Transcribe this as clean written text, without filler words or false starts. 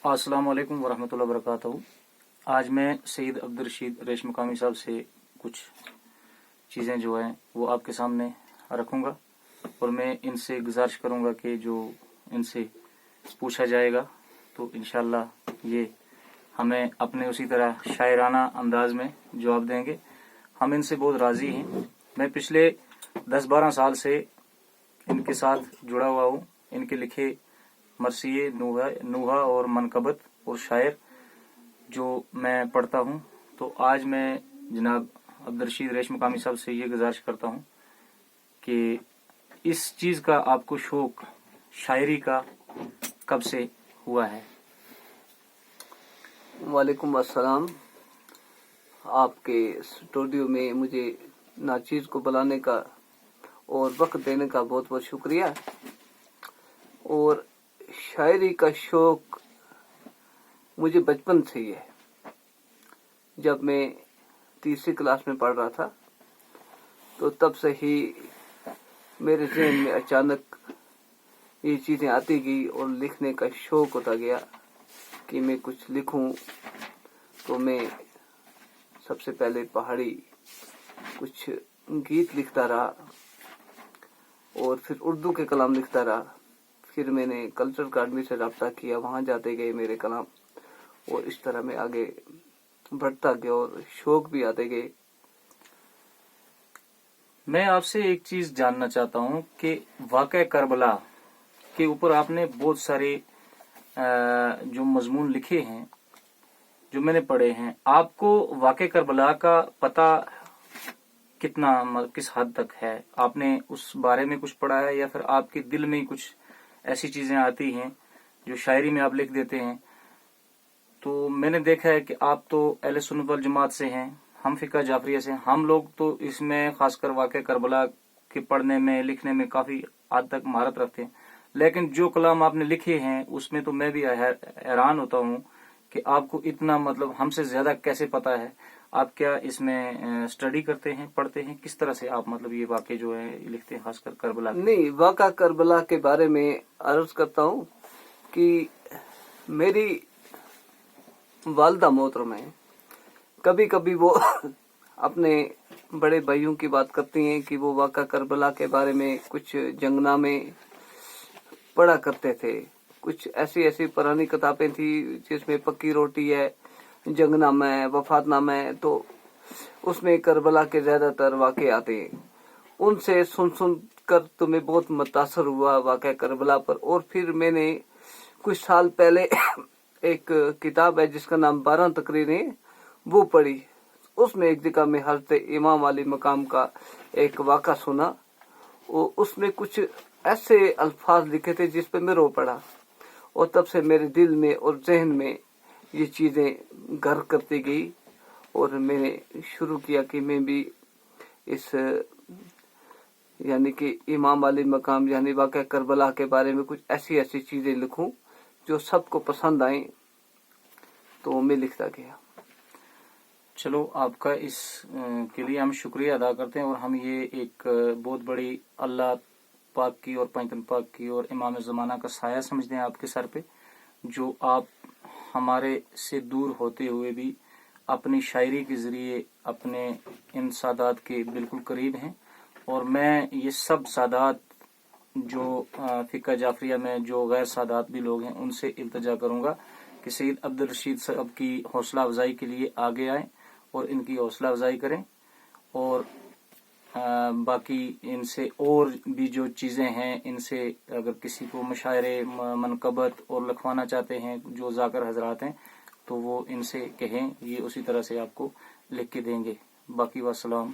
अस्सलाम वालेकुम वरहमतुल्लाहि वबरकातुहू। आज मैं सईद अब्दुल रशीद रेश मकामी साहब से कुछ चीज़ें जो हैं वो आपके सामने रखूँगा और मैं इनसे गुजारिश करूँगा कि जो इनसे पूछा जाएगा तो इंशाअल्लाह ये हमें अपने उसी तरह शायराना अंदाज में जवाब देंगे। हम इनसे बहुत राज़ी हैं। मैं पिछले 10-12 साल से इनके साथ जुड़ा हुआ हूँ। इनके लिखे मरसिए, नूहा और मनकबत और शायर जो मैं पढ़ता हूँ। तो आज मैं जनाब अब्दुल रशीद रेश मकामी साहब से ये गुजारिश करता हूँ कि इस चीज़ का आपको शौक शायरी का कब से हुआ है? वालेकुम अस्सलाम। आपके स्टूडियो में मुझे नाचीज़ को बुलाने का और वक्त देने का बहुत बहुत शुक्रिया। और शायरी का शौक मुझे बचपन से ही है। जब मैं तीसरी क्लास में पढ़ रहा था तो तब से ही मेरे ज़हन में अचानक ये चीज़ें आती गई और लिखने का शौक होता गया कि मैं कुछ लिखूं। तो मैं सबसे पहले पहाड़ी कुछ गीत लिखता रहा और फिर उर्दू के कलाम लिखता रहा। फिर मैंने कल्चरल अकादमी से रब्ता किया, वहाँ जाते गए मेरे कलाम और इस तरह मैं आगे बढ़ता गया और शौक भी आते गए। मैं आपसे एक चीज़ जानना चाहता हूँ कि वाक़या करबला के ऊपर आपने बहुत सारे जो मजमून लिखे हैं जो मैंने पढ़े हैं, आपको वाक़या करबला का पता किस हद तक है? आपने उस बारे में कुछ पढ़ा है या फिर आपके दिल में ही कुछ ऐसी चीजें आती हैं जो शायरी में आप लिख देते हैं? तो मैंने देखा है कि आप तो अहले सुन्नत वल जमात से हैं, हम फिका जाफरिया से। हम लोग तो इसमें खासकर वाक़या करबला के पढ़ने में लिखने में काफी हद तक महारत रखते हैं, लेकिन जो कलाम आपने लिखे हैं उसमें तो मैं भी हैरान होता हूँ कि आपको इतना मतलब हमसे ज्यादा कैसे पता है। आप क्या इसमें स्टडी करते हैं, पढ़ते हैं? किस तरह से आप मतलब ये वाक़े जो है लिखते हैं खासकर करबला? नहीं, वाक़या करबला के बारे में अर्ज करता हूँ कि मेरी वालदा मोहतरम है। कभी कभी वो अपने बड़े भाइयों की बात करती हैं कि वो वाक़या करबला के बारे में कुछ जंगनामे पढ़ा करते थे। कुछ ऐसी पुरानी किताबें थी जिसमें पक्की रोटी है, जंगनामा है, वफातनामा है, तो उसमें करबला के ज्यादातर वाक़े आते हैं। उनसे सुन कर तो मैं बहुत मुतासर हुआ वाक़या करबला पर। और फिर मैंने कुछ साल पहले एक किताब है जिसका नाम 12 तकरीरें, वो पढ़ी। उसमें एक जगह में हज़रत इमाम अली मकाम का एक वाक़ा सुना और उसमें कुछ ऐसे अल्फाज लिखे थे जिस पे मैं रो पड़ा। और तब से मेरे दिल में और जहन में ये चीज़ें घर करती गई और मैंने शुरू किया कि मैं भी इस यानी कि इमाम अली मकाम यानी वाक़या करबला के बारे में कुछ ऐसी चीज़ें लिखूं जो सबको पसंद आए। तो मैं लिखता गया। चलो, आपका इस के लिए हम शुक्रिया अदा करते हैं और हम ये एक बहुत बड़ी अल्लाह पाक की और पंजतन पाक की और इमाम ज़माना का साया समझते हैं आपके सर पे, जो आप हमारे से दूर होते हुए भी अपनी शायरी के ज़रिए अपने इन सादात के बिल्कुल करीब हैं। और मैं ये सब सादात जो फिका जाफरिया में जो गैर सादात भी लोग हैं उनसे इल्तिजा करूँगा कि सईद अब्दुल रशीद साहब की हौसला अफजाई के लिए आगे आएँ और इनकी हौसला अफजाई करें। और बाकी इनसे और भी जो चीज़ें हैं, इनसे अगर किसी को मशायरे, मनकबत और लिखवाना चाहते हैं जो जाकर हजरात हैं तो वो इनसे कहें, ये उसी तरह से आपको लिख के देंगे। बाकी वस्सलाम।